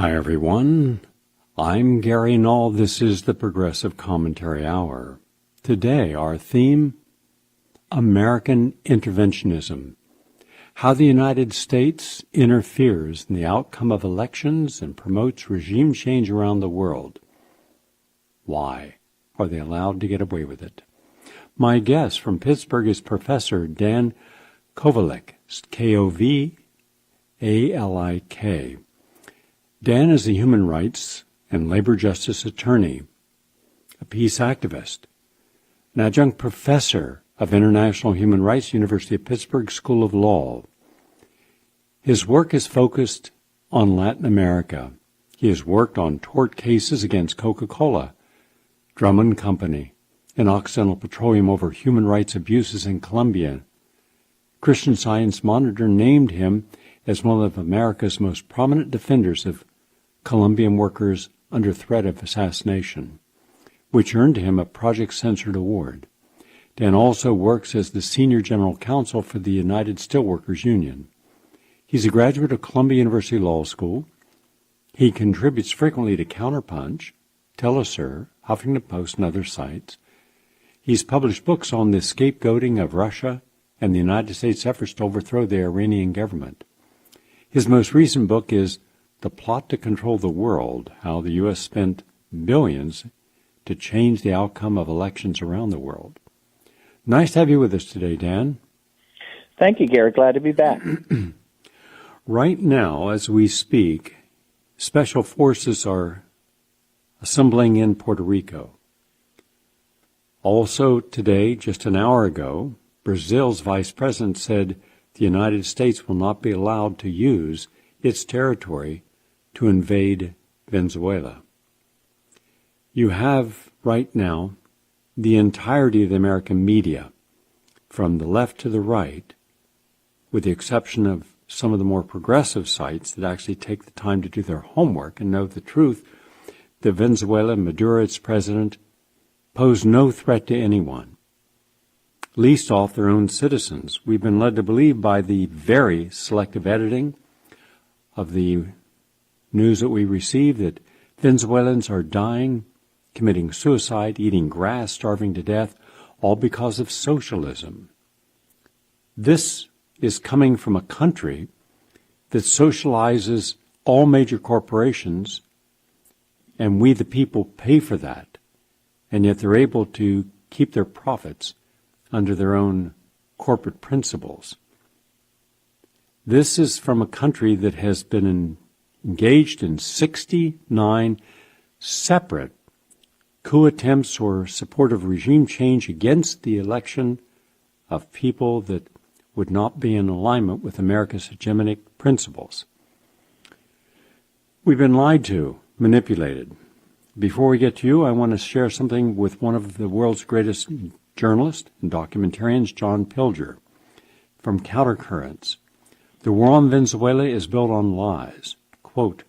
Hi, everyone. I'm Gary Null. This is the Progressive Commentary Hour. Today, our theme, American interventionism. How the United States interferes in the outcome of elections and promotes regime change around the world. Why are they allowed to get away with it? My guest from Pittsburgh is Professor Dan Kovalik, K-O-V-A-L-I-K. Dan is a human rights and labor justice attorney, a peace activist, an adjunct professor of international human rights, University of Pittsburgh School of Law. His work is focused on Latin America. He has worked on tort cases against Coca Cola, Drummond Company, and Occidental Petroleum over human rights abuses in Colombia. Christian Science Monitor named him as one of America's most prominent defenders of Colombian workers under threat of assassination, which earned him a Project Censored Award. Dan also works as the Senior General Counsel for the United Steelworkers Union. He's a graduate of Columbia University Law School. He contributes frequently to Counterpunch, TeleSur, Huffington Post, and other sites. He's published books on the scapegoating of Russia and the United States' efforts to overthrow the Iranian government. His most recent book is The Plot to Control the World, How the U.S. Spent Billions to Change the Outcome of Elections Around the World. Nice to have you with us today, Dan. Thank you, Gary. Glad to be back. Right now, as we speak, special forces are assembling in Puerto Rico. Also today, just an hour ago, Brazil's vice president said the United States will not be allowed to use its territory to invade Venezuela. You have right now the entirety of the American media, from the left to the right, with the exception of some of the more progressive sites that actually take the time to do their homework and know the truth, that Venezuela, Maduro, its president, pose no threat to anyone, least off their own citizens. We've been led to believe by the very selective editing of the news that we receive that Venezuelans are dying, committing suicide, eating grass, starving to death, all because of socialism. This is coming from a country that socializes all major corporations, and we the people pay for that, and yet they're able to keep their profits under their own corporate principles. This is from a country that has been engaged in 69 separate coup attempts or support of regime change against the election of people that would not be in alignment with America's hegemonic principles. We've been lied to, manipulated. Before we get to you, I want to share something with one of the world's greatest journalists and documentarians, John Pilger, from Countercurrents. The war on Venezuela is built on lies. Quote,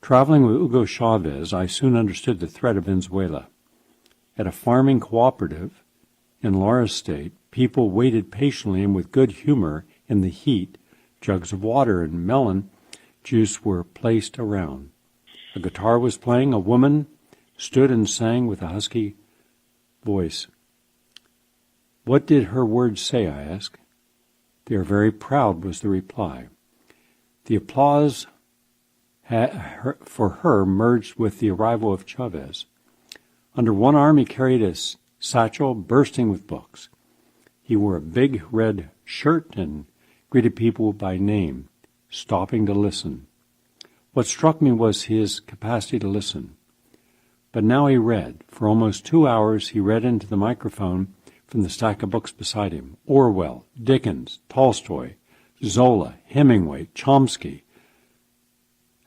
traveling with Hugo Chavez, I soon understood the threat of Venezuela. At a farming cooperative in Lara State, people waited patiently and with good humor in the heat. Jugs of water and melon juice were placed around. A guitar was playing. A woman stood and sang with a husky voice. What did her words say, I asked. They are very proud, was the reply. The applause for her merged with the arrival of Chavez. Under one arm he carried a satchel bursting with books. He wore a big red shirt and greeted people by name, stopping to listen. What struck me was his capacity to listen. But now he read. For almost 2 hours he read into the microphone from the stack of books beside him. Orwell, Dickens, Tolstoy, Zola, Hemingway, Chomsky.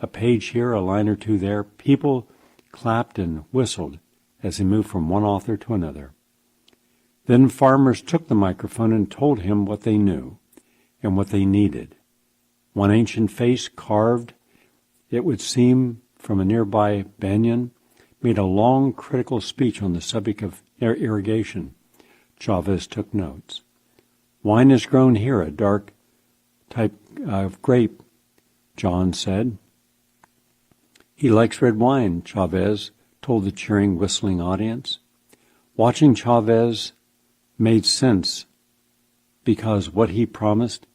A page here, a line or two there. People clapped and whistled as he moved from one author to another. Then farmers took the microphone and told him what they knew and what they needed. One ancient face, carved, it would seem, from a nearby banyan, made a long critical speech on the subject of irrigation. Chavez took notes. Wine is grown here, a dark type of grape, John said. He likes red wine, Chavez told the cheering, whistling audience. Watching Chavez made sense because what he promised,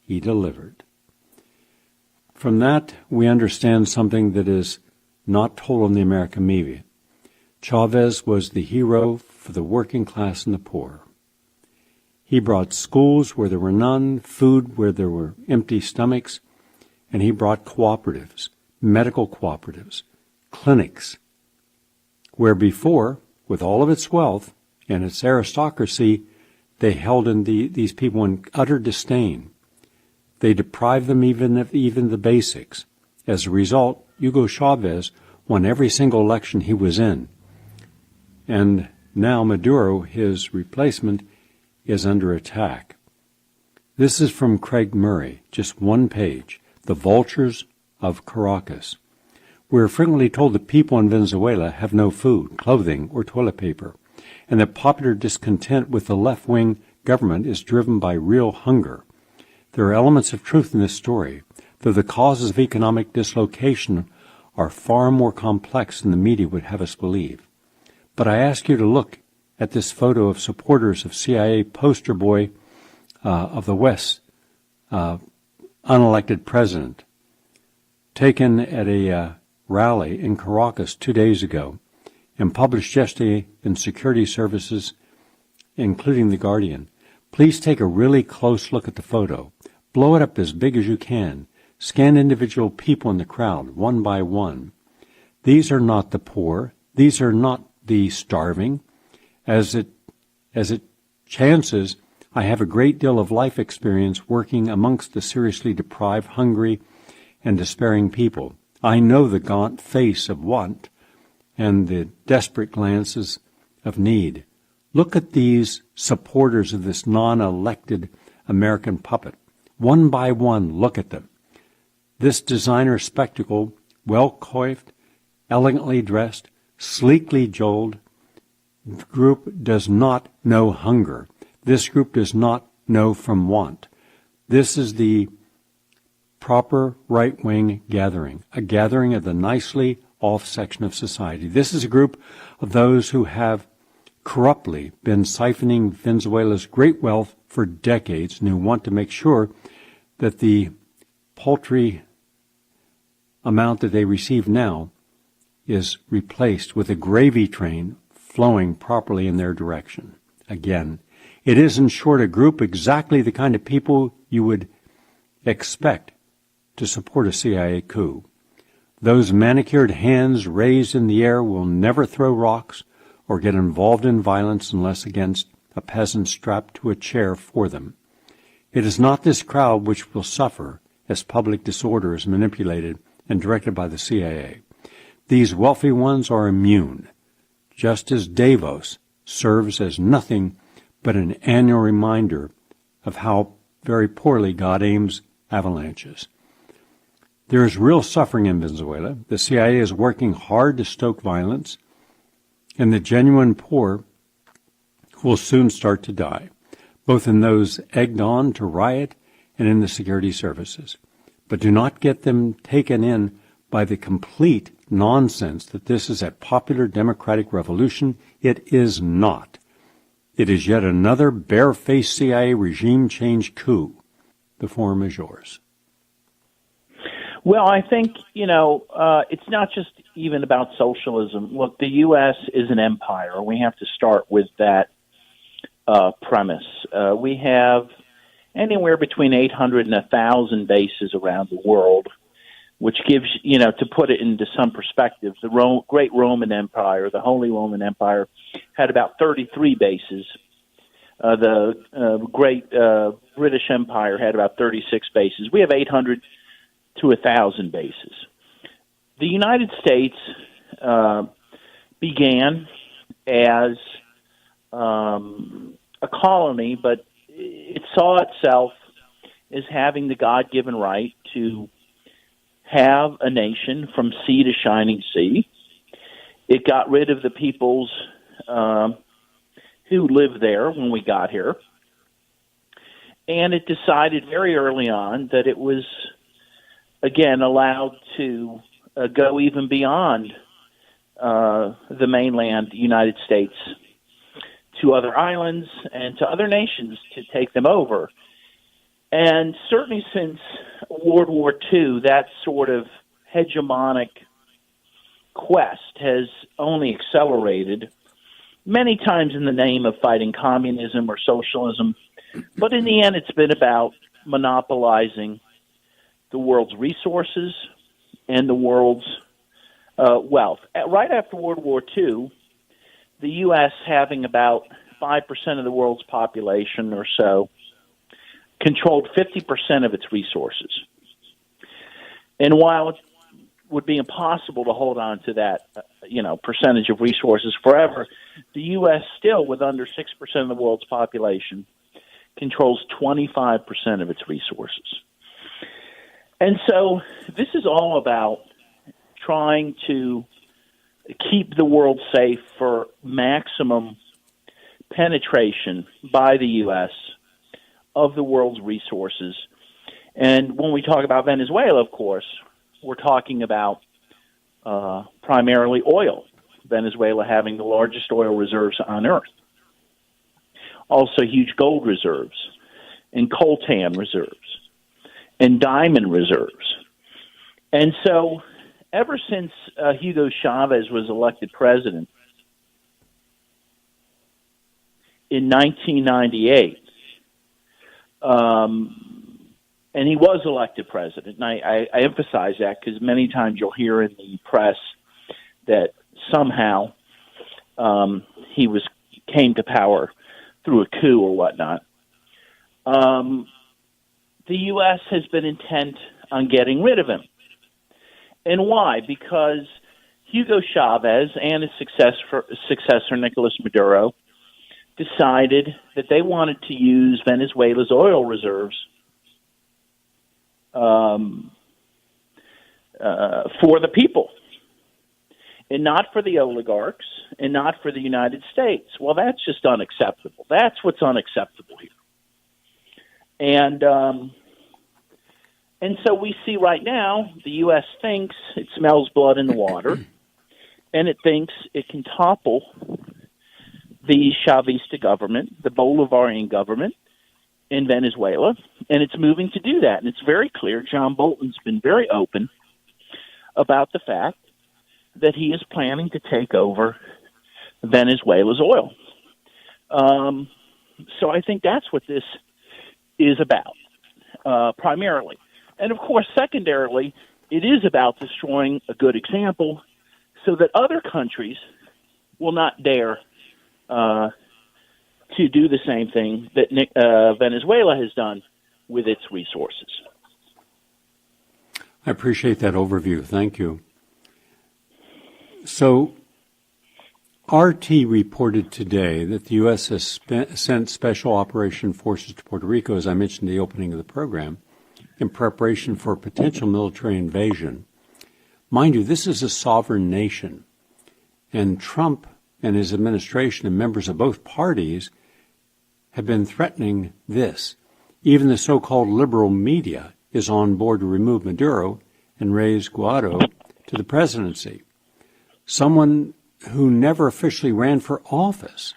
he delivered. From that, we understand something that is not told in the American media. Chavez was the hero for the working class and the poor. He brought schools where there were none, food where there were empty stomachs, and he brought cooperatives, medical cooperatives, clinics, where before, with all of its wealth and its aristocracy, they held in these people in utter disdain. They deprived them even of the basics. As a result, Hugo Chavez won every single election he was in. And now Maduro, his replacement, is under attack. This is from Craig Murray, just one page, The Vultures of Caracas. We're frequently told that people in Venezuela have no food, clothing, or toilet paper, and that popular discontent with the left-wing government is driven by real hunger. There are elements of truth in this story, though the causes of economic dislocation are far more complex than the media would have us believe. But I ask you to look at this photo of supporters of CIA poster boy of the West, unelected president, taken at a rally in Caracas 2 days ago and published yesterday in security services, including The Guardian. Please take a really close look at the photo. Blow it up as big as you can. Scan individual people in the crowd, one by one. These are not the poor. These are not the starving. As it chances, I have a great deal of life experience working amongst the seriously deprived, hungry, and despairing people. I know the gaunt face of want and the desperate glances of need. Look at these supporters of this non-elected American puppet. One by one, look at them. This designer spectacle, well-coiffed, elegantly dressed, sleekly jolted, group does not know hunger. This group does not know from want. This is the proper right-wing gathering, a gathering of the nicely off section of society. This is a group of those who have corruptly been siphoning Venezuela's great wealth for decades and who want to make sure that the paltry amount that they receive now is replaced with a gravy train flowing properly in their direction. Again, it is in short a group exactly the kind of people you would expect to support a CIA coup. Those manicured hands raised in the air will never throw rocks or get involved in violence unless against a peasant strapped to a chair for them. It is not this crowd which will suffer as public disorder is manipulated and directed by the CIA. These wealthy ones are immune, just as Davos serves as nothing but an annual reminder of how very poorly God aims avalanches. There is real suffering in Venezuela. The CIA is working hard to stoke violence, and the genuine poor will soon start to die, both in those egged on to riot and in the security services. But do not get them taken in by the complete nonsense that this is a popular democratic revolution. It is not. It is yet another bare-faced CIA regime change coup. The forum is yours. Well, I think, it's not just even about socialism. Look, the U.S. is an empire. We have to start with that premise. We have anywhere between 800 and 1,000 bases around the world, which gives, to put it into some perspective, the great Roman Empire, the Holy Roman Empire, had about 33 bases. The great British Empire had about 36 bases. We have 800 to 1,000 bases. The United States began as a colony, but it saw itself as having the God-given right to have a nation from sea to shining sea. It got rid of the peoples who lived there when we got here. And it decided very early on that it was, again, allowed to go even beyond the mainland United States to other islands and to other nations to take them over. And certainly since World War II, that sort of hegemonic quest has only accelerated, many times in the name of fighting communism or socialism. But in the end, it's been about monopolizing the world's resources and the world's wealth. Right after World War II, the U.S., having about 5% of the world's population or so, controlled 50% of its resources. And while it would be impossible to hold on to that, percentage of resources forever, the U.S. still, with under 6% of the world's population, controls 25% of its resources. And so this is all about trying to keep the world safe for maximum penetration by the U.S. of the world's resources. And when we talk about Venezuela, of course, we're talking about primarily oil, Venezuela having the largest oil reserves on Earth. Also huge gold reserves and coltan reserves and diamond reserves. And so ever since Hugo Chavez was elected president in 1998, and he was elected president, and I emphasize that because many times you'll hear in the press that somehow he came to power through a coup or whatnot. The U.S. has been intent on getting rid of him. And why? Because Hugo Chavez and his successor, Nicolas Maduro, decided that they wanted to use Venezuela's oil reserves for the people, and not for the oligarchs, and not for the United States. Well, that's just unacceptable. That's what's unacceptable here. And so we see right now the U.S. thinks it smells blood in the water, and it thinks it can topple the Chavista government, the Bolivarian government in Venezuela, and it's moving to do that. And it's very clear. John Bolton's been very open about the fact that he is planning to take over Venezuela's oil. So I think that's what this is about, primarily. And, of course, secondarily, it is about destroying a good example so that other countries will not dare to do the same thing that Venezuela has done with its resources. I appreciate that overview. Thank you. So RT reported today that the U.S. has sent special operation forces to Puerto Rico, as I mentioned in the opening of the program, in preparation for a potential military invasion. Mind you, this is a sovereign nation, and Trump and his administration and members of both parties have been threatening this. Even the so-called liberal media is on board to remove Maduro and raise Guaido to the presidency. Someone who never officially ran for office,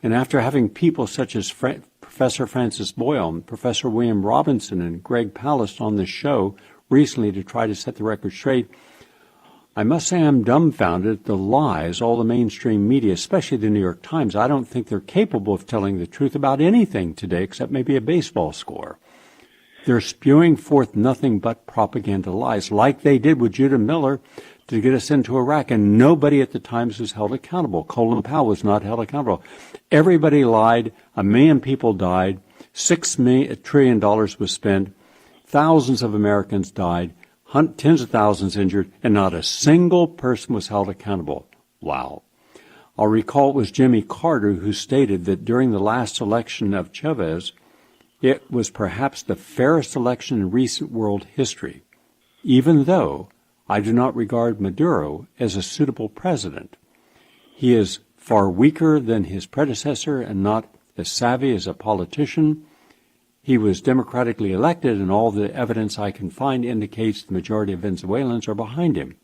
and after having people such as Professor Francis Boyle, Professor William Robinson, and Greg Palast on this show recently to try to set the record straight, I must say I'm dumbfounded at the lies all the mainstream media, especially the New York Times. I don't think they're capable of telling the truth about anything today except maybe a baseball score. They're spewing forth nothing but propaganda lies, like they did with Judah Miller to get us into Iraq, and nobody at the Times was held accountable. Colin Powell was not held accountable. Everybody lied. 1 million people died. $6 trillion was spent. Thousands of Americans died. Tens of thousands injured, and not a single person was held accountable. Wow. I'll recall it was Jimmy Carter who stated that during the last election of Chavez, it was perhaps the fairest election in recent world history, even though I do not regard Maduro as a suitable president. He is far weaker than his predecessor and not as savvy as a politician. He was democratically elected, and all the evidence I can find indicates the majority of Venezuelans are behind him.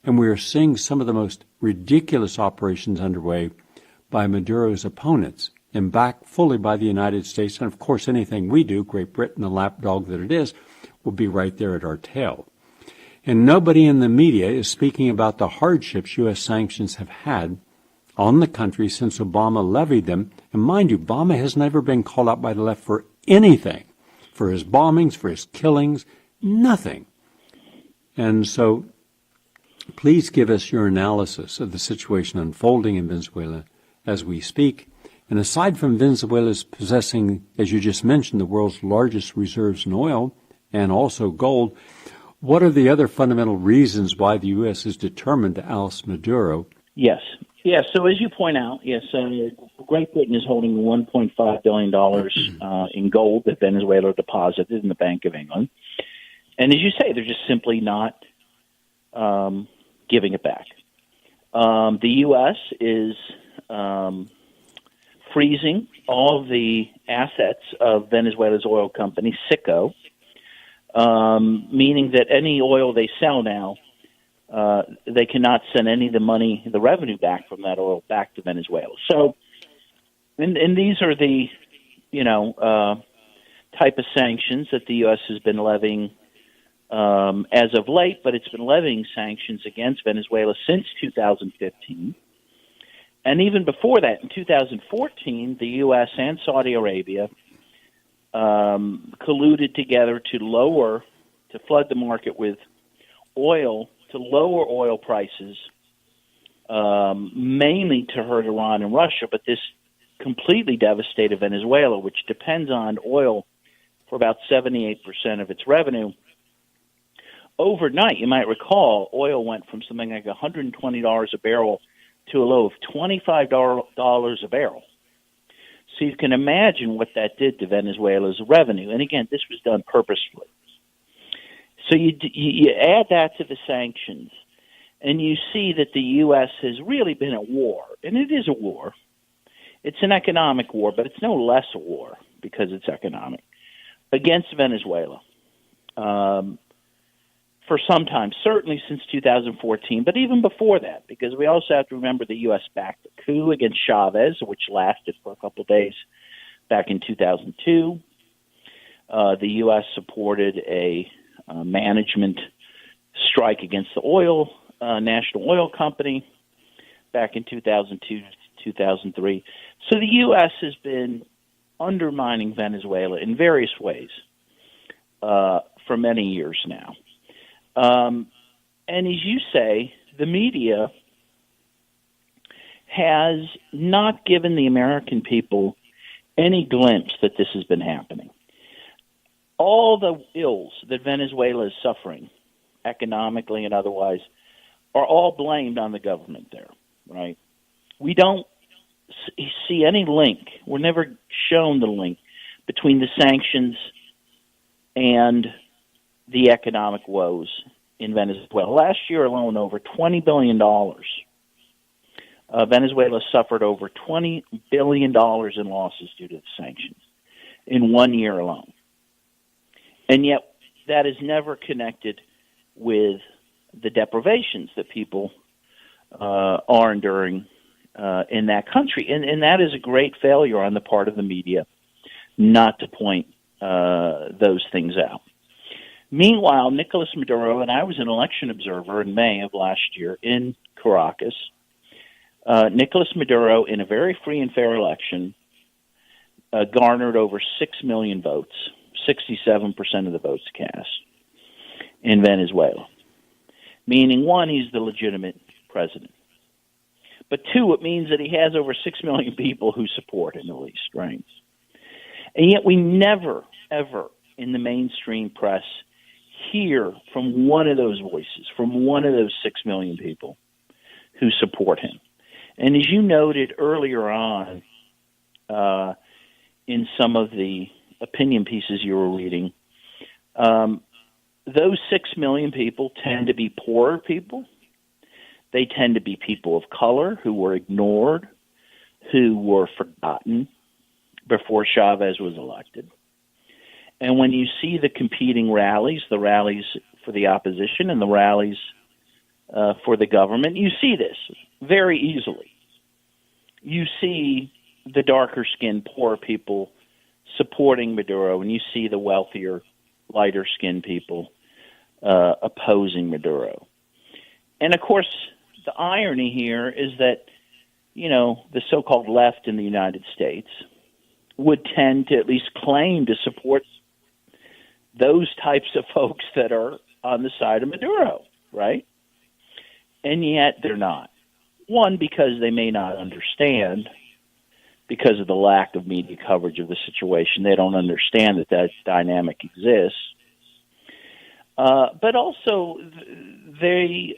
And we are seeing some of the most ridiculous operations underway by Maduro's opponents and backed fully by the United States. And, of course, anything we do, Great Britain, the lapdog that it is, will be right there at our tail. And nobody in the media is speaking about the hardships U.S. sanctions have had on the country since Obama levied them. And mind you, Obama has never been called out by the left for anything, for his bombings, for his killings, nothing. And so please give us your analysis of the situation unfolding in Venezuela as we speak. And aside from Venezuela's possessing, as you just mentioned, the world's largest reserves in oil and also gold, what are the other fundamental reasons why the U.S. is determined to oust Maduro? Yes. Yeah, so as you point out, yes, Great Britain is holding $1.5 billion in gold that Venezuela deposited in the Bank of England. And as you say, they're just simply not giving it back. The U.S. is freezing all of the assets of Venezuela's oil company, Citgo, meaning that any oil they sell now, they cannot send any of the money, the revenue back from that oil back to Venezuela. So, and these are the, type of sanctions that the U.S. has been levying as of late, but it's been levying sanctions against Venezuela since 2015. And even before that, in 2014, the U.S. and Saudi Arabia colluded together to flood the market with oil, to lower oil prices, mainly to hurt Iran and Russia, but this completely devastated Venezuela, which depends on oil for about 78% of its revenue. Overnight, you might recall, oil went from something like $120 a barrel to a low of $25 a barrel. So you can imagine what that did to Venezuela's revenue. And again, this was done purposefully. So you add that to the sanctions, and you see that the U.S. has really been at war. And it is a war. It's an economic war, but it's no less a war because it's economic, against Venezuela. For some time, certainly since 2014, but even before that, because we also have to remember the U.S. backed a coup against Chavez, which lasted for a couple of days back in 2002. The U.S. supported a management strike against the National Oil Company back in 2002 2003. So the U.S. has been undermining Venezuela in various ways for many years now. And as you say, the media has not given the American people any glimpse that this has been happening. All the ills that Venezuela is suffering, economically and otherwise, are all blamed on the government there, right? We don't see any link. We're never shown the link between the sanctions and the economic woes in Venezuela. Last year alone, over $20 billion. Venezuela suffered over $20 billion in losses due to the sanctions in 1 year alone. And yet that is never connected with the deprivations that people are enduring in that country. And that is a great failure on the part of the media not to point those things out. Meanwhile, Nicolas Maduro, and I was an election observer in May of last year in Caracas, Nicolas Maduro, in a very free and fair election, garnered over 6 million votes, 67% of the votes cast in Venezuela. Meaning, one, he's the legitimate president. But two, it means that he has over 6 million people who support him, at least, right? And yet we never, ever, in the mainstream press, hear from one of those voices, from one of those 6 million people who support him. And as you noted earlier on in some of the opinion pieces you were reading, those 6 million people tend to be poorer people. They tend to be people of color who were ignored, who were forgotten before Chavez was elected. And when you see the competing rallies, the rallies for the opposition and the rallies for the government. You see this very easily. You see the darker-skinned, poor people supporting Maduro, and you see the wealthier, lighter-skinned people opposing Maduro. And, of course, the irony here is that, the so-called left in the United States would tend to at least claim to support those types of folks that are on the side of Maduro, right? And yet they're not. One, because they may not understand, because of the lack of media coverage of the situation. They don't understand that that dynamic exists. But also, they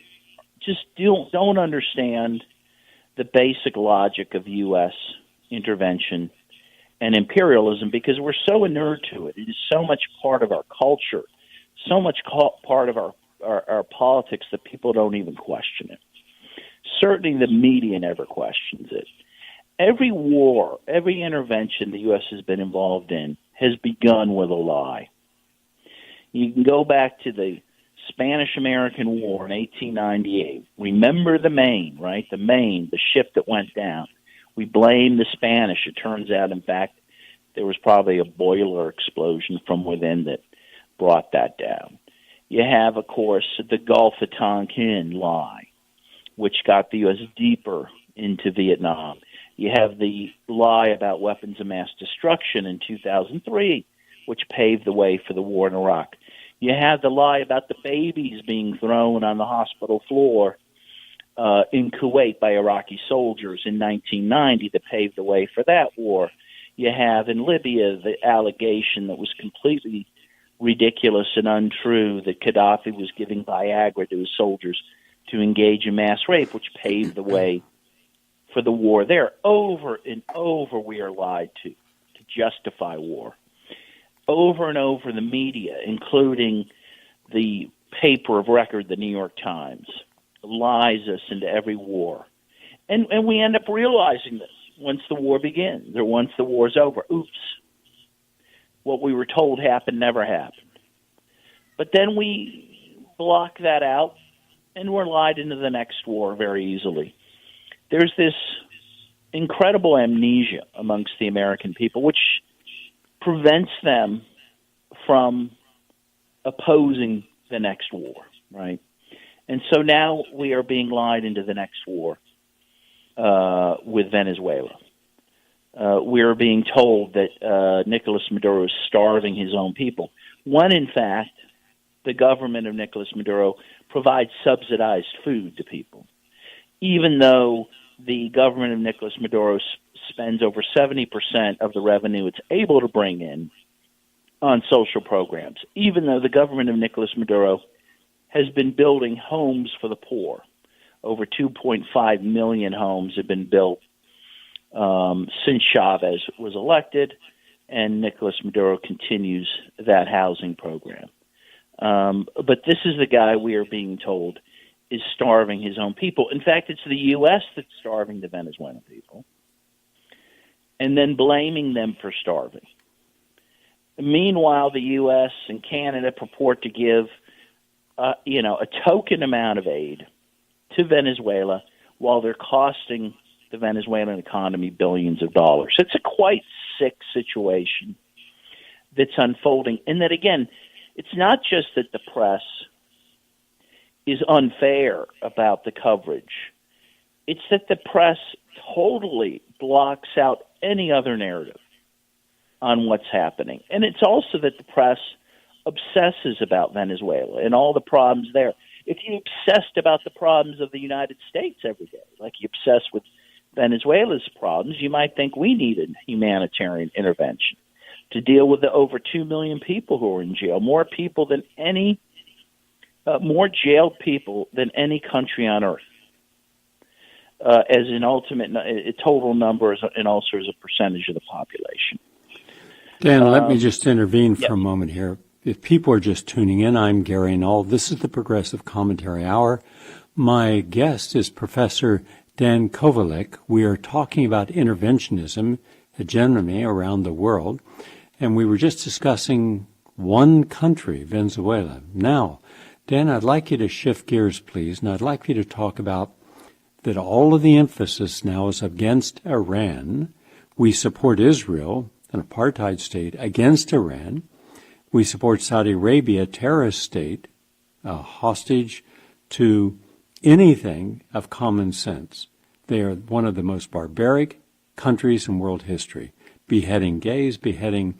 just don't understand the basic logic of U.S. intervention and imperialism, because we're so inured to it. It is so much part of our culture, so much part of our politics that people don't even question it. Certainly the media never questions it. Every war, every intervention the U.S. has been involved in has begun with a lie. You can go back to the Spanish-American War in 1898. Remember the Maine, right? The Maine, the ship that went down. We blame the Spanish. It turns out, in fact, there was probably a boiler explosion from within that brought that down. You have, of course, the Gulf of Tonkin lie, which got the U.S. deeper into Vietnam. You have the lie about weapons of mass destruction in 2003, which paved the way for the war in Iraq. You have the lie about the babies being thrown on the hospital floor in Kuwait by Iraqi soldiers in 1990 that paved the way for that war. You have in Libya the allegation that was completely ridiculous and untrue that Gaddafi was giving Viagra to his soldiers to engage in mass rape, which paved the way for the war there. Over and over we are lied to justify war. Over and over the media, including the paper of record, the New York Times, lies us into every war. And we end up realizing this once the war begins or once the war's over. Oops. What we were told happened never happened. But then we block that out and we're lied into the next war very easily. There's this incredible amnesia amongst the American people, which prevents them from opposing the next war, right? And so now we are being lied into the next war with Venezuela. We are being told that Nicolas Maduro is starving his own people, when in fact the government of Nicolas Maduro provides subsidized food to people, even though the government of Nicolas Maduro spends over 70% of the revenue it's able to bring in on social programs, even though the government of Nicolas Maduro has been building homes for the poor. Over 2.5 million homes have been built since Chavez was elected, and Nicolas Maduro continues that housing program. But this is the guy we are being told is starving his own people. In fact, it's the U.S. that's starving the Venezuelan people, and then blaming them for starving. Meanwhile, the U.S. and Canada purport to give, a token amount of aid to Venezuela while they're costing the Venezuelan economy billions of dollars. It's a quite sick situation that's unfolding. And that, again, it's not just that the press is unfair about the coverage. It's that the press totally blocks out any other narrative on what's happening. And it's also that the press obsesses about Venezuela and all the problems there. If you obsessed about the problems of the United States every day, like you obsess with Venezuela's problems, you might think we needed humanitarian intervention to deal with the over 2 million people who are in jail, more jailed people than any country on earth, as an ultimate total number and also as a percentage of the population. Dan, let me just intervene for Yes. a moment here. If people are just tuning in, I'm Gary Null. This is the Progressive Commentary Hour. My guest is Professor Dan Kovalik. We are talking about interventionism, hegemony around the world, and we were just discussing one country, Venezuela. Now, Dan, I'd like you to shift gears, please, and I'd like you to talk about that all of the emphasis now is against Iran. We support Israel, an apartheid state, against Iran. We support Saudi Arabia, a terrorist state, hostage to anything of common sense. They are one of the most barbaric countries in world history, beheading gays, beheading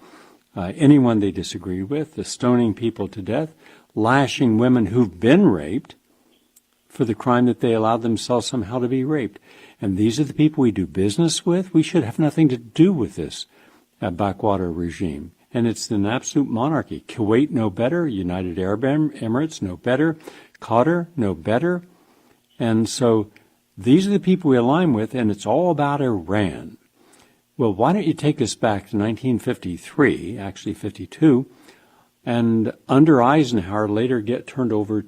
anyone they disagree with, stoning people to death, lashing women who've been raped for the crime that they allowed themselves somehow to be raped. And these are the people we do business with. We should have nothing to do with this backwater regime. And it's an absolute monarchy. Kuwait, no better. United Arab Emirates, no better. Qatar, no better. And so these are the people we align with, and it's all about Iran. Well, why don't you take us back to 1953, actually 52, and under Eisenhower later get turned over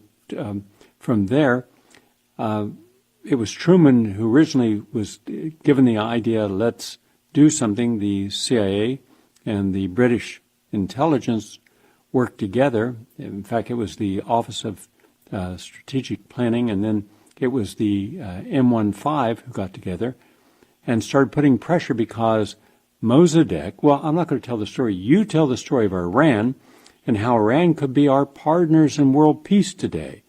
from there. It was Truman who originally was given the idea, let's do something. The CIA and the British intelligence worked together. In fact, it was the Office of Strategic Planning, and then it was the M15 who got together and started putting pressure because Mossadegh, well, I'm not going to tell the story. You tell the story of Iran and how Iran could be our partners in world peace today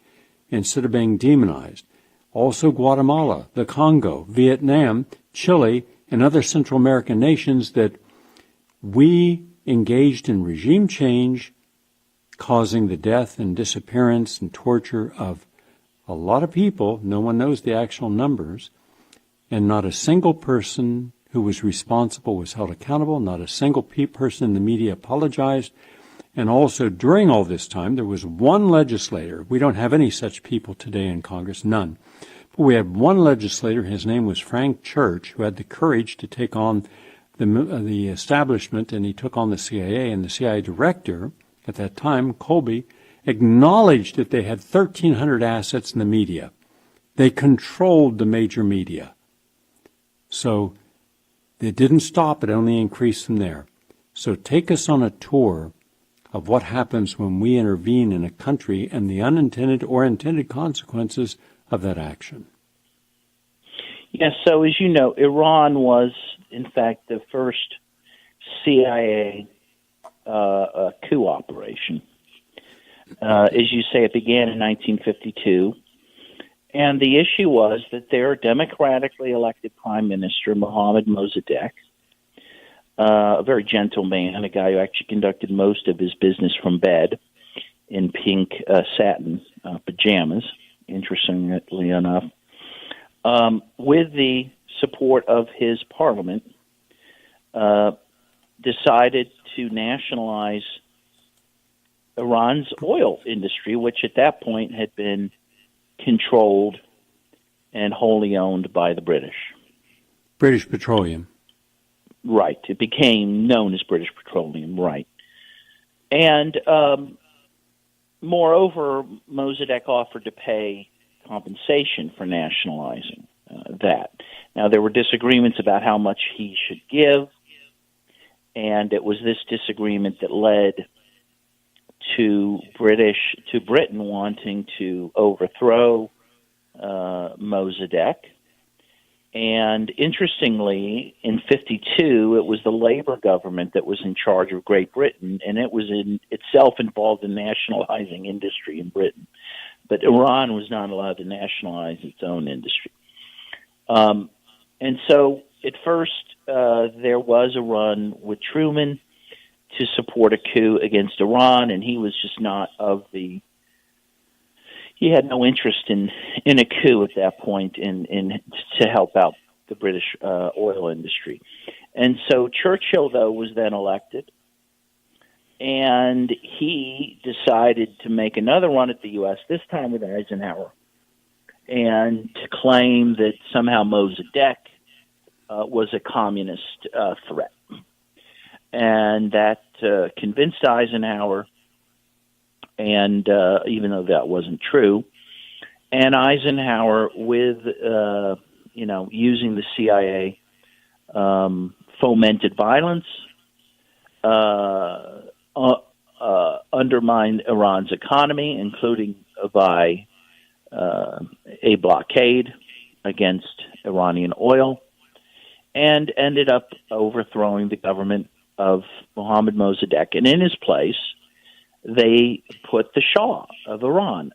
instead of being demonized. Also Guatemala, the Congo, Vietnam, Chile, and other Central American nations that we engaged in regime change, causing the death and disappearance and torture of a lot of people. No one knows the actual numbers, and not a single person who was responsible was held accountable. Not a single person in the media apologized. And also, during all this time, there was one legislator. We don't have any such people today in Congress, none. But we had one legislator, his name was Frank Church, who had the courage to take on the establishment, and he took on the CIA. And the CIA director at that time, Colby, acknowledged that they had 1,300 assets in the media. They controlled the major media. So it didn't stop, it only increased from there. So take us on a tour of what happens when we intervene in a country and the unintended or intended consequences of that action. Yes, so as you know, Iran was, in fact, the first CIA coup operation. As you say, it began in 1952. And the issue was that their democratically elected prime minister, Mohammad Mossadegh, a very gentle man, a guy who actually conducted most of his business from bed in pink satin pajamas, interestingly enough, with the support of his parliament, decided to nationalize Iran's oil industry, which at that point had been controlled and wholly owned by the British. British Petroleum. Right. It became known as British Petroleum, right. And moreover, Mossadegh offered to pay compensation for nationalizing that. Now, there were disagreements about how much he should give, and it was this disagreement that led to Britain wanting to overthrow Mossadegh. And interestingly, in 52, it was the Labour government that was in charge of Great Britain, and it was itself involved in nationalizing industry in Britain. But Iran was not allowed to nationalize its own industry. And so at first, there was a run with Truman to support a coup against Iran, and he was just not he had no interest in a coup at that point to help out the British oil industry. And so Churchill, though, was then elected, and he decided to make another run at the U.S., this time with Eisenhower, and to claim that somehow Mossadegh was a communist threat. And that convinced Eisenhower, and even though that wasn't true, and Eisenhower, with using the CIA, fomented violence, undermined Iran's economy, including by a blockade against Iranian oil, and ended up overthrowing the government of Mohammad Mossadegh. And in his place, they put the Shah of Iran,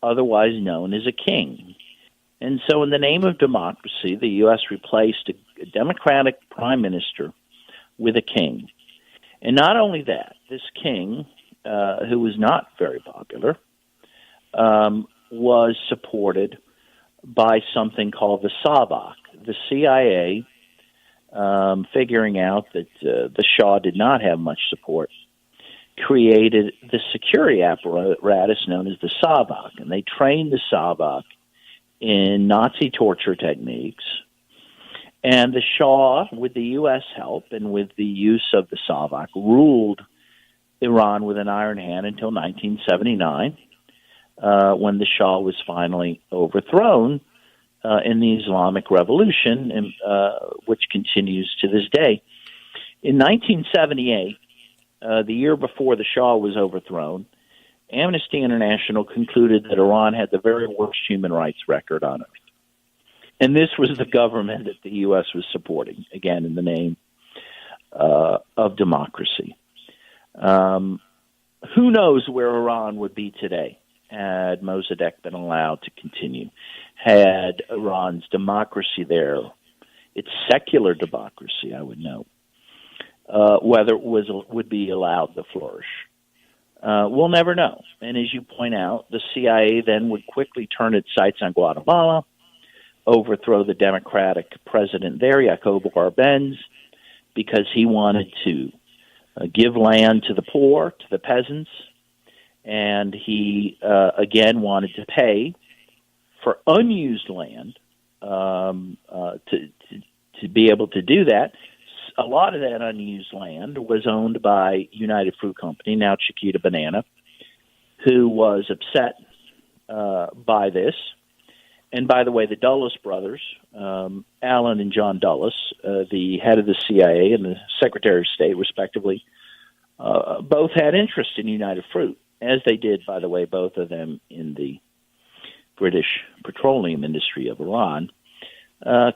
otherwise known as a king. And so in the name of democracy, the U.S. replaced a democratic prime minister with a king. And not only that, this king, who was not very popular, was supported by something called the Savak. The CIA, figuring out that the Shah did not have much support, created the security apparatus known as the Savak, and they trained the Savak in Nazi torture techniques. And the Shah, with the U.S. help and with the use of the Savak, ruled Iran with an iron hand until 1979, when the Shah was finally overthrown in the Islamic Revolution, which continues to this day. In 1978, the year before the Shah was overthrown, Amnesty International concluded that Iran had the very worst human rights record on earth. And this was the government that the U.S. was supporting, again, in the name of democracy. Who knows where Iran would be today had Mossadegh been allowed to continue, had Iran's democracy there, its secular democracy, I would note, whether it would be allowed to flourish. We'll never know. And as you point out, the CIA then would quickly turn its sights on Guatemala, overthrow the democratic president there, Jacobo Arbenz, because he wanted to give land to the poor, to the peasants, and he, again, wanted to pay for unused land to be able to do that. A lot of that unused land was owned by United Fruit Company, now Chiquita Banana, who was upset by this. And by the way, the Dulles brothers, Alan and John Dulles, the head of the CIA and the Secretary of State, respectively, both had interest in United Fruit, as they did, by the way, both of them in the British petroleum industry of Iran,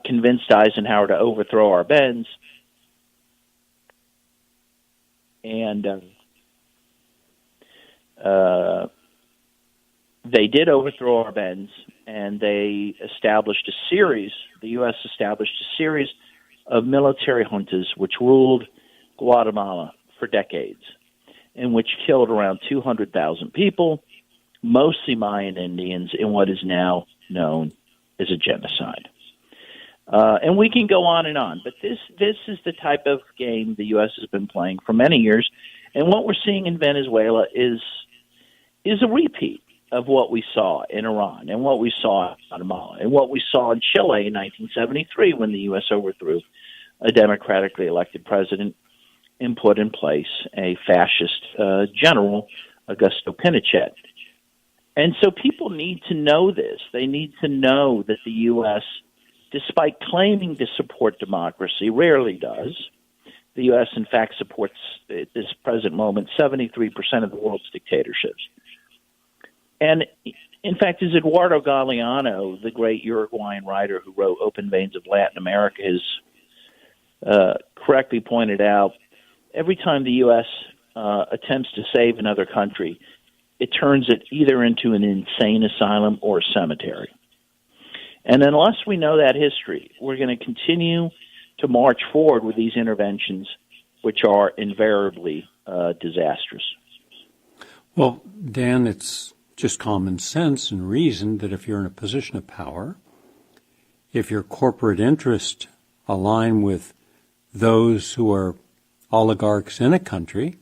convinced Eisenhower to overthrow Arbenz. And they did overthrow Arbenz, and they established the U.S. established a series of military juntas which ruled Guatemala for decades, and which killed around 200,000 people, mostly Mayan Indians, in what is now known as a genocide. And we can go on and on, but this is the type of game the U.S. has been playing for many years, and what we're seeing in Venezuela is a repeat of what we saw in Iran and what we saw in Guatemala and what we saw in Chile in 1973 when the U.S. overthrew a democratically elected president and put in place a fascist general, Augusto Pinochet. And so people need to know this. They need to know that the U.S., despite claiming to support democracy, rarely does. The U.S., in fact, supports, at this present moment, 73% of the world's dictatorships. And, in fact, as Eduardo Galeano, the great Uruguayan writer who wrote Open Veins of Latin America, has correctly pointed out, every time the U.S. Attempts to save another country, it turns it either into an insane asylum or a cemetery. And unless we know that history, we're going to continue to march forward with these interventions, which are invariably disastrous. Well, Dan, it's just common sense and reason that if you're in a position of power, if your corporate interests align with those who are oligarchs in a country,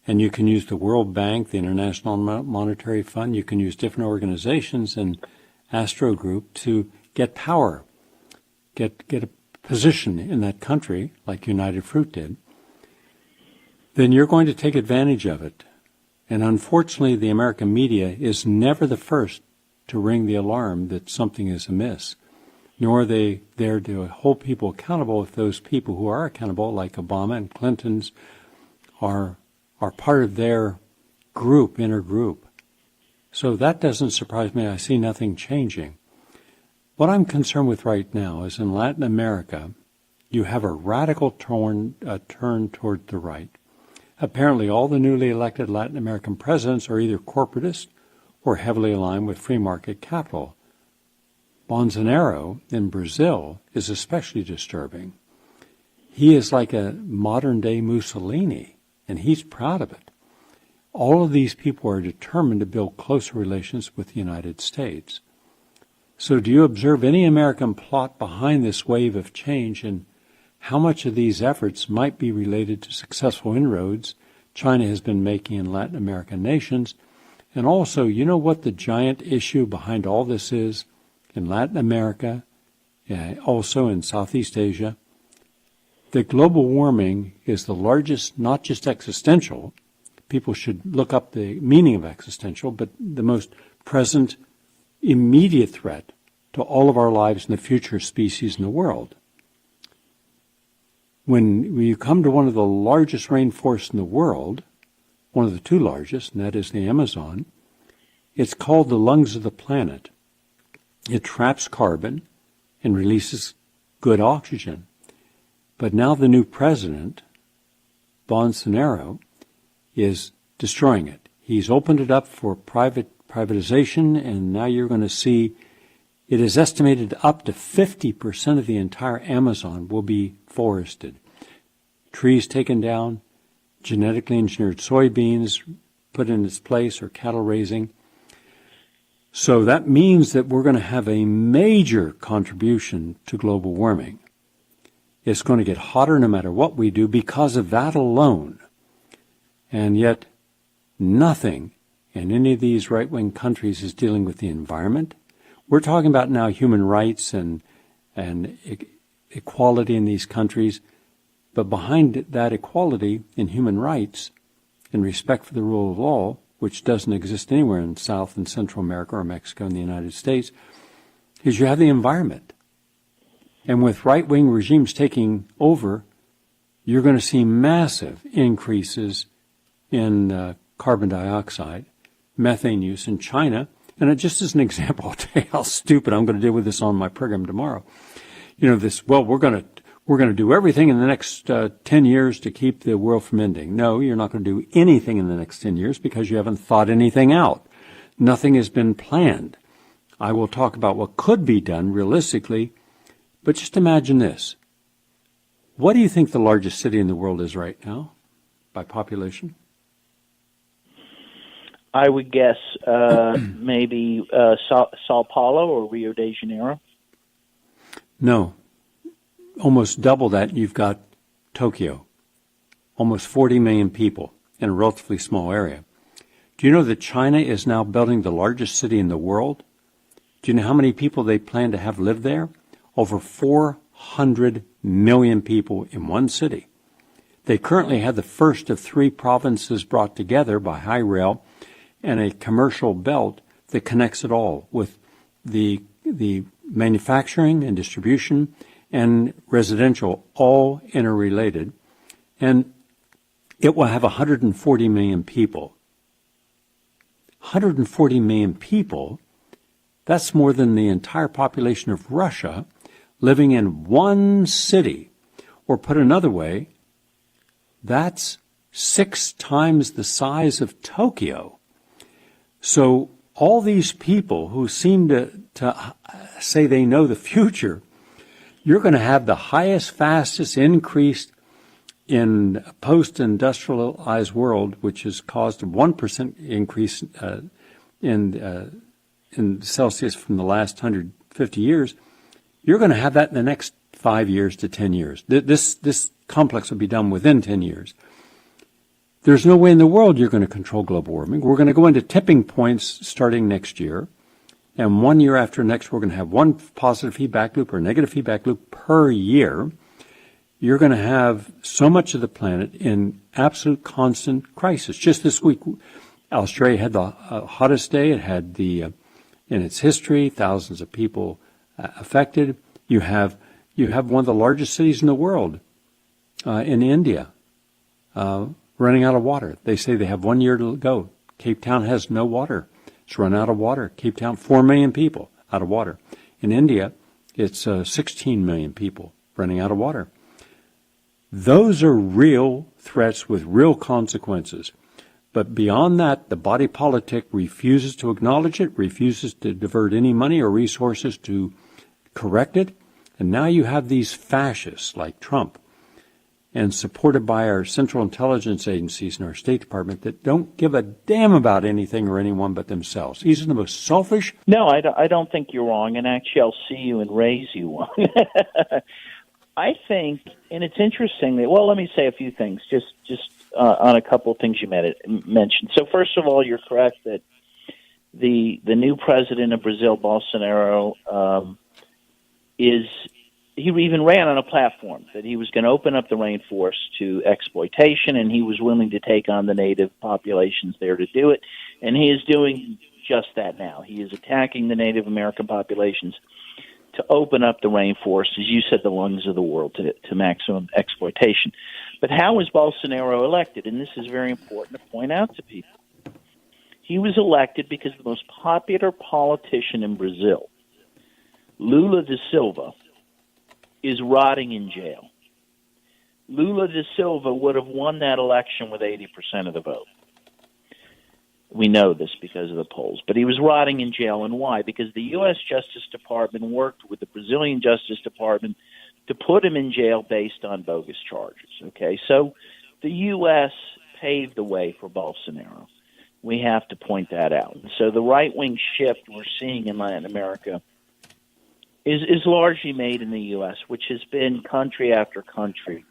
and you can use the World Bank, the International Monetary Fund, you can use different organizations and Astro Group to get power, get a position in that country, like United Fruit did, then you're going to take advantage of it. And unfortunately, the American media is never the first to ring the alarm that something is amiss, nor are they there to hold people accountable if those people who are accountable, like Obama and Clinton's, are part of their group, inner group. So that doesn't surprise me. I see nothing changing. What I'm concerned with right now is in Latin America, you have a radical turn toward the right. Apparently, all the newly elected Latin American presidents are either corporatist or heavily aligned with free market capital. Bolsonaro in Brazil is especially disturbing. He is like a modern-day Mussolini, and he's proud of it. All of these people are determined to build closer relations with the United States. So do you observe any American plot behind this wave of change, and how much of these efforts might be related to successful inroads China has been making in Latin American nations? And also, you know what the giant issue behind all this is in Latin America, also in Southeast Asia? That global warming is the largest, not just existential, people should look up the meaning of existential, but the most present, immediate threat to all of our lives and the future species in the world. When you come to one of the largest rainforests in the world, one of the two largest, and that is the Amazon, it's called the lungs of the planet. It traps carbon and releases good oxygen. But now the new president, Bolsonaro, is destroying it. He's opened it up for privatization, and now you're going to see it is estimated up to 50% of the entire Amazon will be forested. Trees taken down, genetically engineered soybeans put in its place, or cattle raising. So that means that we're going to have a major contribution to global warming. It's going to get hotter no matter what we do because of that alone. And yet, nothing in any of these right-wing countries is dealing with the environment. We're talking about now human rights and equality in these countries. But behind that equality in human rights and respect for the rule of law, which doesn't exist anywhere in South and Central America or Mexico and the United States, is you have the environment. And with right-wing regimes taking over, you're going to see massive increases in carbon dioxide, methane use in China. And just as an example, I'll tell you how stupid I'm going to deal with this on my program tomorrow. You know, we're going to do everything in the next 10 years to keep the world from ending. No, you're not going to do anything in the next 10 years because you haven't thought anything out. Nothing has been planned. I will talk about what could be done realistically, but just imagine this. What do you think the largest city in the world is right now by population? I would guess maybe Sao Paulo or Rio de Janeiro. No. Almost double that, you've got Tokyo. Almost 40 million people in a relatively small area. Do you know that China is now building the largest city in the world? Do you know how many people they plan to have live there? Over 400 million people in one city. They currently have the first of 3 provinces brought together by high rail and a commercial belt that connects it all with the manufacturing and distribution and residential, all interrelated. And it will have 140 million people. 140 million people, that's more than the entire population of Russia living in one city. Or put another way, that's 6 times the size of Tokyo. So all these people who seem to say they know the future, you're going to have the highest, fastest increase in a post-industrialized world, which has caused a 1% increase in Celsius from the last 150 years. You're going to have that in the next 5 years to 10 years. This complex will be done within 10 years. There's no way in the world you're going to control global warming. We're going to go into tipping points starting next year. And 1 year after next, we're going to have one positive feedback loop or negative feedback loop per year. You're going to have so much of the planet in absolute constant crisis. Just this week, Australia had the hottest day. It had in its history, thousands of people affected. You have one of the largest cities in the world in India running out of water. They say they have 1 year to go. Cape Town has no water. It's run out of water. Cape Town, 4 million people out of water. In India, it's 16 million people running out of water. Those are real threats with real consequences. But beyond that, the body politic refuses to acknowledge it, refuses to divert any money or resources to correct it. And now you have these fascists like Trump, and supported by our central intelligence agencies and our State Department that don't give a damn about anything or anyone but themselves. These are the most selfish. No, I don't think you're wrong, and actually I'll see you and raise you one. I think, and it's interesting that, well, let me say a few things, just on a couple of things you mentioned. So first of all, you're correct that the new president of Brazil, Bolsonaro, he even ran on a platform that he was going to open up the rainforest to exploitation, and he was willing to take on the native populations there to do it. And he is doing just that now. He is attacking the Native American populations to open up the rainforest, as you said, the lungs of the world, to maximum exploitation. But how was Bolsonaro elected? And this is very important to point out to people. He was elected because the most popular politician in Brazil, Lula da Silva, is rotting in jail. Lula da Silva would have won that election with 80% of the vote. We know this because of the polls. But he was rotting in jail. And why? Because the U.S. Justice Department worked with the Brazilian Justice Department to put him in jail based on bogus charges. Okay, so the U.S. paved the way for Bolsonaro. We have to point that out. And so the right-wing shift we're seeing in Latin America is largely made in the U.S., which has been country after country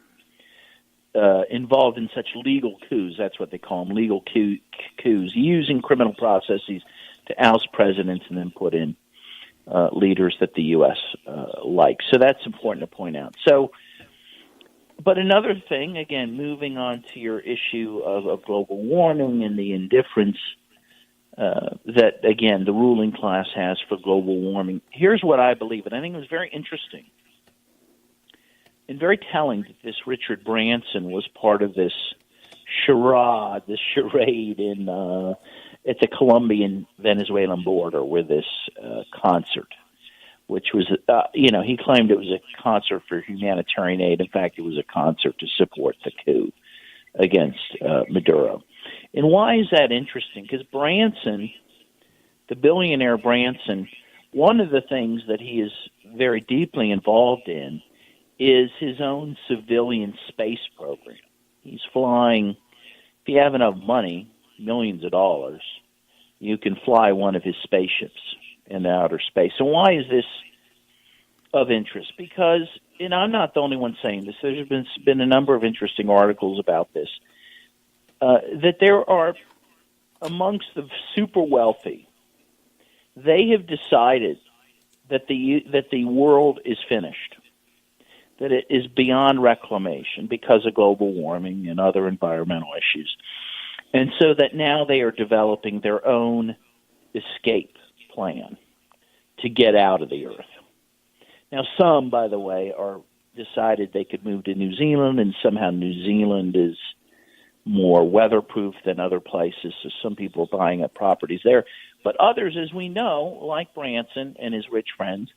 involved in such legal coups. That's what they call them, legal coups, using criminal processes to oust presidents and then put in leaders that the U.S. likes. So that's important to point out. So, but another thing, again, moving on to your issue of global warming and the indifference that, again, the ruling class has for global warming. Here's what I believe, and I think it was very interesting and very telling that this Richard Branson was part of this charade in at the Colombian Venezuelan border with this concert, which was, he claimed it was a concert for humanitarian aid. In fact, it was a concert to support the coup against Maduro. And why is that interesting? Because Branson, the billionaire Branson, one of the things that he is very deeply involved in is his own civilian space program. He's flying, if you have enough money, millions of dollars, you can fly one of his spaceships in the outer space. So why is this of interest? Because, and I'm not the only one saying this, there's been a number of interesting articles about this, that there are, amongst the super wealthy, they have decided that the world is finished, that it is beyond reclamation because of global warming and other environmental issues. And so that now they are developing their own escape plan to get out of the earth. Now, some, by the way, are decided they could move to New Zealand, and somehow New Zealand is more weatherproof than other places, so some people are buying up properties there. But others, as we know, like Branson and his rich friends,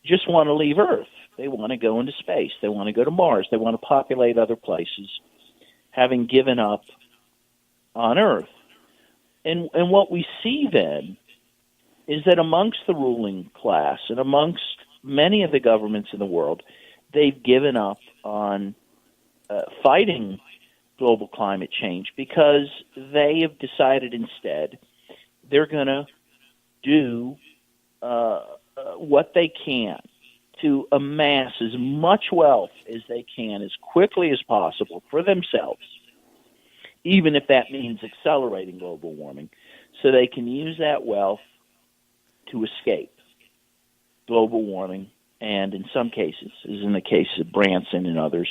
just want to leave Earth. They want to go into space. They want to go to Mars. They want to populate other places, having given up on Earth. And what we see then is that amongst the ruling class and amongst many of the governments in the world, they've given up on fighting global climate change because they have decided instead they're going to do what they can to amass as much wealth as they can as quickly as possible for themselves, even if that means accelerating global warming, so they can use that wealth to escape global warming and, in some cases, as in the case of Branson and others,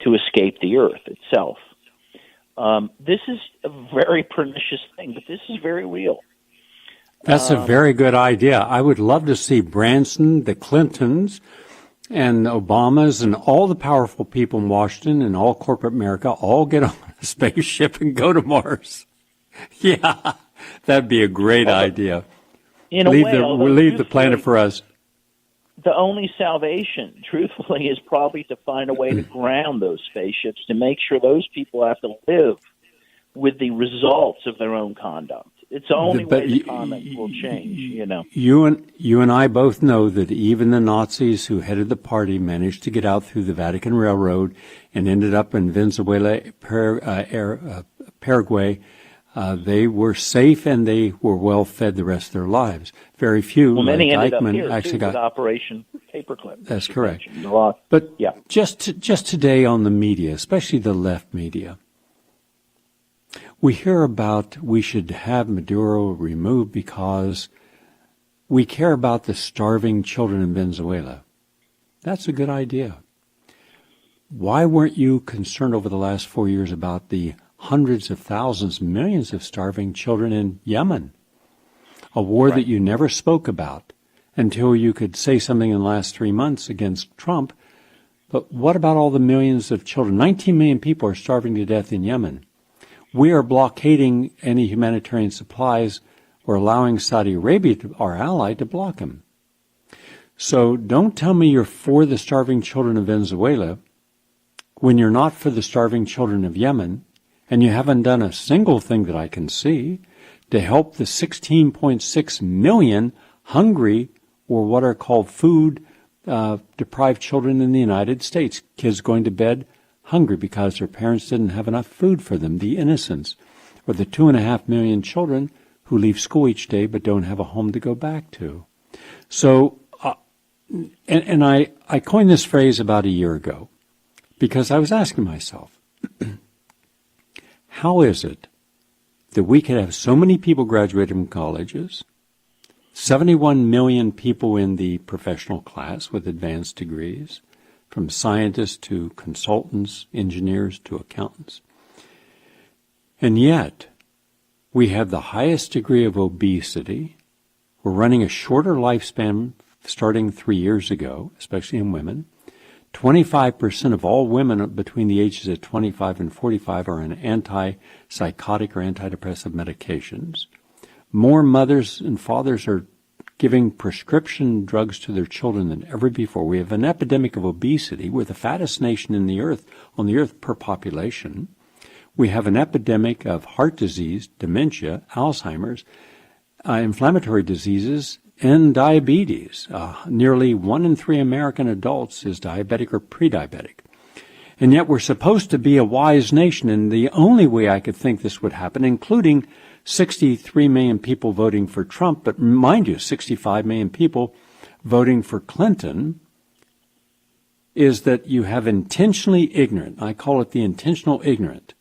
to escape the Earth itself. This is a very pernicious thing, but this is very real. That's a very good idea. I would love to see Branson, the Clintons, and Obamas, and all the powerful people in Washington and all corporate America all get on a spaceship and go to Mars. Yeah, That'd be a great idea. In a way, leave the planet for us. The only salvation, truthfully, is probably to find a way to ground those spaceships to make sure those people have to live with the results of their own conduct. It's the only way the conduct will change, You and I both know that even the Nazis who headed the party managed to get out through the Vatican Railroad and ended up in Venezuela, Paraguay. They were safe and they were well fed the rest of their lives. Very few, well, many like ended Eichmann, up actually got with Operation Paperclip. That's correct. But just today on the media, especially the left media, we hear about we should have Maduro removed because we care about the starving children in Venezuela. That's a good idea. Why weren't you concerned over the last 4 years about the hundreds of thousands, millions of starving children in Yemen? A war that you never spoke about until you could say something in the last 3 months against Trump. But what about all the millions of children? 19 million people are starving to death in Yemen. We are blockading any humanitarian supplies or allowing Saudi Arabia, our ally, to block them. So don't tell me you're for the starving children of Venezuela when you're not for the starving children of Yemen, and you haven't done a single thing that I can see to help the 16.6 million hungry or what are called food-deprived children in the United States, kids going to bed hungry because their parents didn't have enough food for them, the innocents, or the 2.5 million children who leave school each day but don't have a home to go back to. So, and I coined this phrase about a year ago because I was asking myself, how is it that we could have so many people graduate from colleges, 71 million people in the professional class with advanced degrees, from scientists to consultants, engineers to accountants. And yet, we have the highest degree of obesity. We're running a shorter lifespan starting 3 years ago, especially in women. 25% of all women between the ages of 25 and 45 are on antipsychotic or antidepressive medications. More mothers and fathers are giving prescription drugs to their children than ever before. We have an epidemic of obesity. We're the fattest nation on the earth per population. We have an epidemic of heart disease, dementia, Alzheimer's, inflammatory diseases, and diabetes. Nearly 1 in 3 American adults is diabetic or pre-diabetic. And yet we're supposed to be a wise nation, and the only way I could think this would happen, including 63 million people voting for Trump, but mind you, 65 million people voting for Clinton, is that you have intentionally ignorant. I call it the intentional ignorant.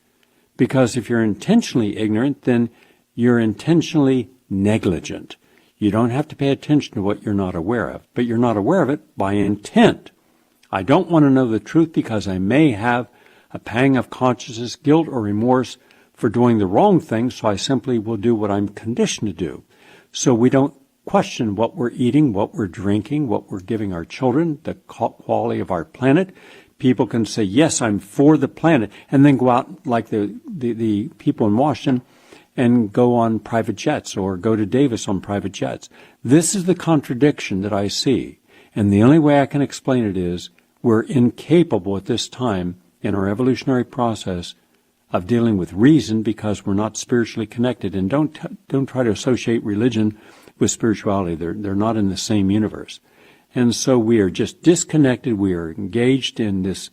Because if you're intentionally ignorant, then you're intentionally negligent. You don't have to pay attention to what you're not aware of, but you're not aware of it by intent. I don't want to know the truth because I may have a pang of conscience, guilt, or remorse for doing the wrong thing, so I simply will do what I'm conditioned to do. So we don't question what we're eating, what we're drinking, what we're giving our children, the quality of our planet. People can say, yes, I'm for the planet, and then go out like the people in Washington and go on private jets or go to Davis on private jets. This is the contradiction that I see. And the only way I can explain it is we're incapable at this time in our evolutionary process of dealing with reason because we're not spiritually connected. And don't try to associate religion with spirituality. They're not in the same universe. And so we are just disconnected. We are engaged in this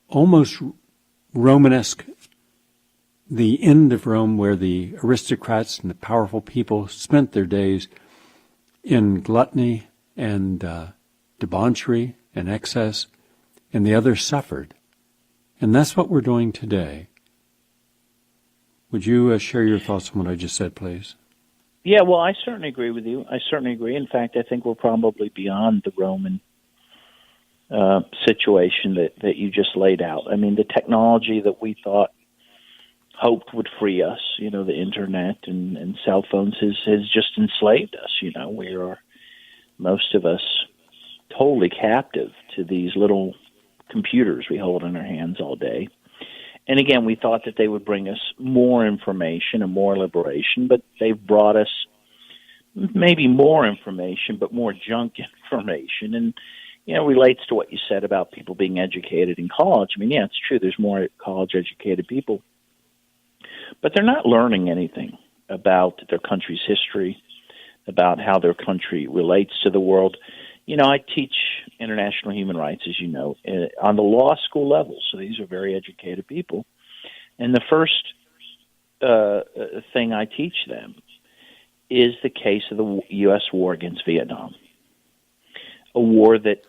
almost Romanesque, the end of Rome, where the aristocrats and the powerful people spent their days in gluttony and debauchery and excess, and the others suffered. And that's what we're doing today. Would you share your thoughts on what I just said, please? Yeah, well, I certainly agree with you. I certainly agree. In fact, I think we're probably beyond the Roman situation that you just laid out. I mean, the technology that we hoped would free us, the internet and cell phones has just enslaved us. We are, most of us, totally captive to these little computers we hold in our hands all day. And again, we thought that they would bring us more information and more liberation, but they've brought us maybe more information, but more junk information. And, relates to what you said about people being educated in college. I mean, yeah, it's true. There's more college-educated people. But they're not learning anything about their country's history, about how their country relates to the world. I teach international human rights, as you know, on the law school level. So these are very educated people. And the first thing I teach them is the case of the U.S. war against Vietnam, a war that,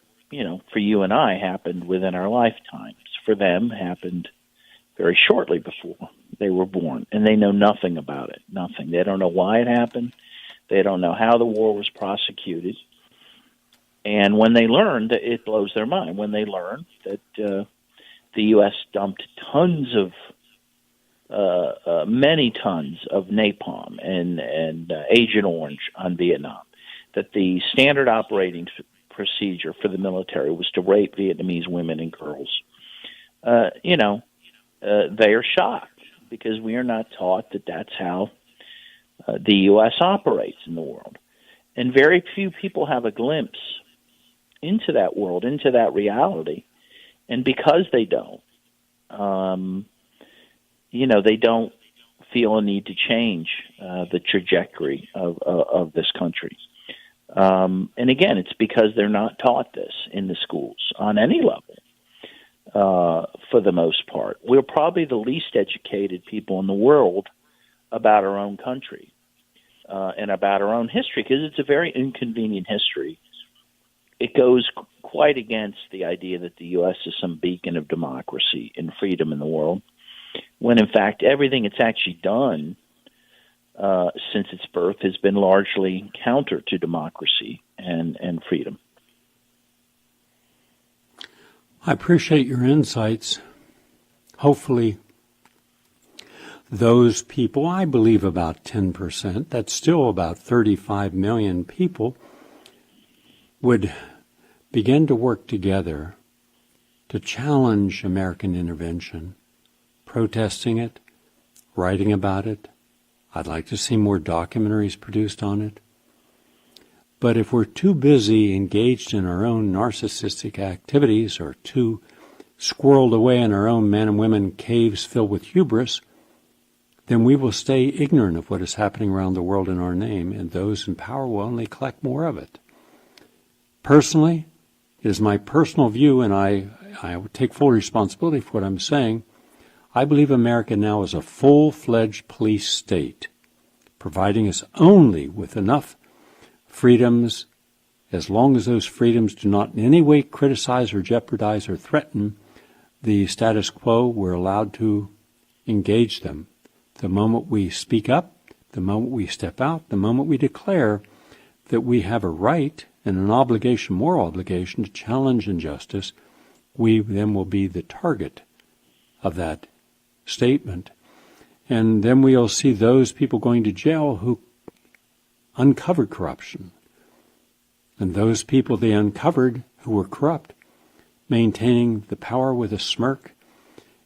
for you and I happened within our lifetimes. For them, happened very shortly before they were born, and they know nothing about it, nothing. They don't know why it happened. They don't know how the war was prosecuted. And when they learn, it blows their mind. When they learn that the U.S. dumped many tons of napalm and Agent Orange on Vietnam, that the standard operating procedure for the military was to rape Vietnamese women and girls, they are shocked because we are not taught that that's how the U.S. operates in the world. And very few people have a glimpse into that world, into that reality. And because they don't, they don't feel a need to change the trajectory of this country. And again, it's because they're not taught this in the schools on any level, for the most part. We're probably the least educated people in the world about our own country and about our own history, because it's a very inconvenient history. It goes quite against the idea that the U.S. is some beacon of democracy and freedom in the world, when in fact everything it's actually done since its birth has been largely counter to democracy and freedom. I appreciate your insights. Hopefully those people, I believe about 10%, that's still about 35 million people, would begin to work together to challenge American intervention, protesting it, writing about it. I'd like to see more documentaries produced on it. But if we're too busy engaged in our own narcissistic activities or too squirreled away in our own men and women caves filled with hubris, then we will stay ignorant of what is happening around the world in our name, and those in power will only collect more of it. Personally, it is my personal view, and I would take full responsibility for what I'm saying. I believe America now is a full-fledged police state, providing us only with enough freedoms, as long as those freedoms do not in any way criticize or jeopardize or threaten the status quo, we're allowed to engage them. The moment we speak up, the moment we step out, the moment we declare that we have a right and an obligation, moral obligation, to challenge injustice, we then will be the target of that statement. And then we'll see those people going to jail who uncovered corruption. And those people they uncovered who were corrupt, maintaining the power with a smirk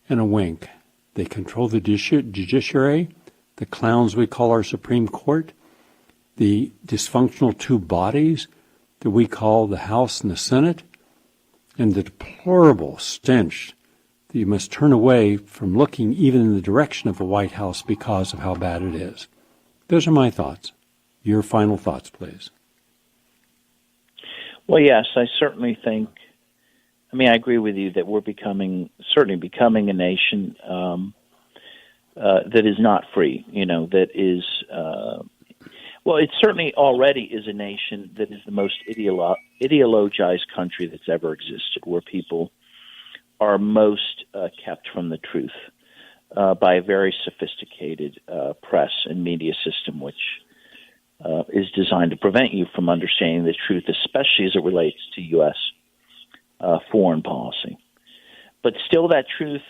and a wink. They control the judiciary, the clowns we call our Supreme Court, the dysfunctional two bodies that we call the House and the Senate, and the deplorable stench that you must turn away from looking even in the direction of the White House because of how bad it is. Those are my thoughts. Your final thoughts, please. Well, yes, I certainly think, I agree with you that we're certainly becoming a nation that is not free, that is, it certainly already is a nation that is the most ideologized country that's ever existed, where people are most kept from the truth by a very sophisticated press and media system, which is designed to prevent you from understanding the truth, especially as it relates to U.S. Foreign policy. But still, that truth,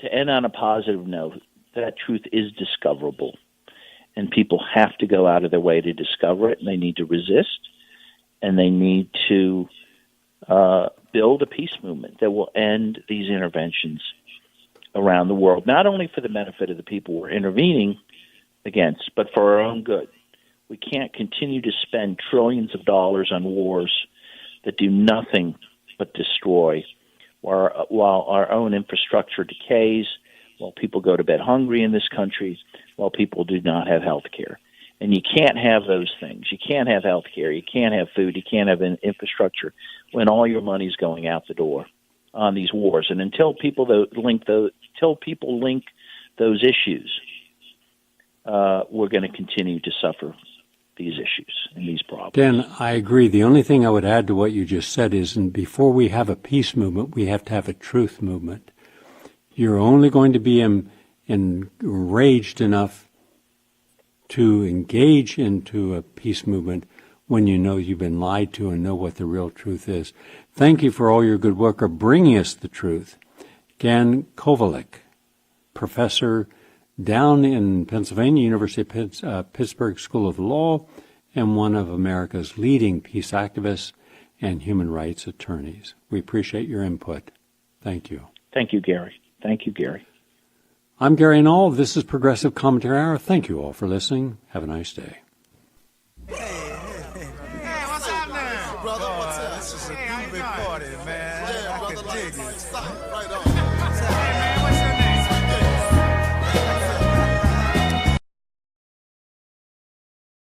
to end on a positive note, that truth is discoverable, and people have to go out of their way to discover it, and they need to resist, and they need to build a peace movement that will end these interventions around the world, not only for the benefit of the people we're intervening against, but for our own good. We can't continue to spend trillions of dollars on wars that do nothing but destroy, while our own infrastructure decays, while people go to bed hungry in this country, while people do not have health care. And you can't have those things. You can't have health care. You can't have food. You can't have infrastructure when all your money's going out the door on these wars. And until people link those issues, we're going to continue to suffer these issues and these problems. Dan, I agree. The only thing I would add to what you just said is, before we have a peace movement, we have to have a truth movement. You're only going to be enraged enough to engage into a peace movement when you know you've been lied to and know what the real truth is. Thank you for all your good work of bringing us the truth. Dan Kovalik, professor down in Pennsylvania, University of Pittsburgh School of Law, and one of America's leading peace activists and human rights attorneys. We appreciate your input. Thank you. Thank you, Gary. Thank you, Gary. I'm Gary Null. This is Progressive Commentary Hour. Thank you all for listening. Have a nice day. Hey, what's happening? Brother, what's up? This is a groovy party, man. Yeah, brother, I can dig it. Right on.